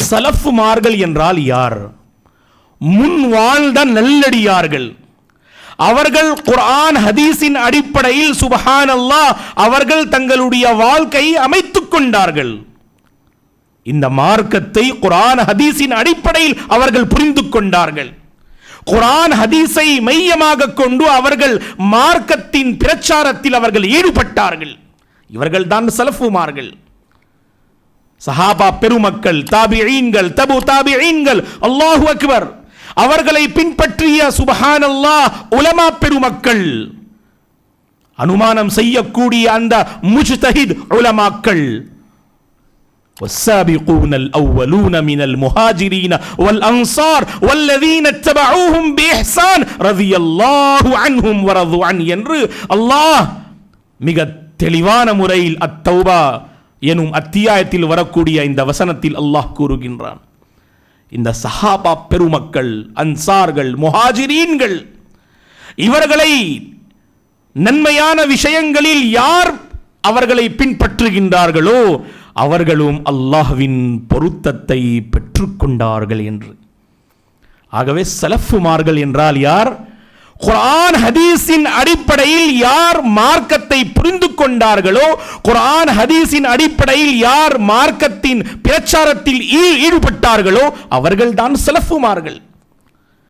சலஃபுமார்கள் என்றால் யார்? முன் வாழ்ந்த நல்லடியார்கள். அவர்கள் குர்ஆன் ஹதீஸின் அடிப்படையில் சுப்ஹானல்லாஹ் அவர்கள் தங்களுடைய வாழ்க்கையை அமைத்துக் கொண்டார்கள். இந்த மார்க்கத்தை குர்ஆன் ஹதீஸின் அடிப்படையில் அவர்கள் புரிந்து கொண்டார்கள். குர்ஆன் ஹதீஸை மையமாக கொண்டு அவர்கள் மார்க்கத்தின் பிரச்சாரத்தில் அவர்கள் ஈடுபட்டார்கள். இவர்கள் தான் சலஃபுமார்கள். சஹாபா பெருமக்கள், தாபிஈன்கள், தபு தாபிஈன்கள், அல்லாஹு அக்பர், அவர்களை பின்பற்றிய சுப்ஹானல்லாஹ் உலமா பெருமக்கள், அனுமானம் செய்யக்கூடிய அந்த முஜ்தஹித் உலமாக்கள். والسابقون الأولون من المهاجرين والأنصار والذين اتبعوهم بإحسان رضي الله عنهم ورضوا عنه என்று அல்லாஹ் மிக தெளிவான முறையில் அத்தௌபா எனும் அத்தியாயத்தில் வரக்கூடிய இந்த வசனத்தில் அல்லாஹ் கூறுகின்றான். இந்த சஹாபா பெருமக்கள், அன்சார்கள், முஹாஜிரீன்கள், இவர்களை நன்மையான விஷயங்களில் யார் அவர்களை பின்பற்றுகின்றார்களோ அவர்களும் அல்லாஹ்வின் பொருத்தத்தை பெற்றுக்கொண்டார்கள் என்று. ஆகவே சலஃபுமார்கள் என்றால் யார்? குர்ஆன் ஹதீஸின் அடிப்படையில் யார் மார்க்கத்தை புரிந்து கொண்டார்களோ, குர்ஆன் ஹதீஸின் அடிப்படையில் யார் மார்க்கத்தின் பிரச்சாரத்தில் ஈடுபட்டார்களோ அவர்கள் தான் சலஃபுமார்கள்.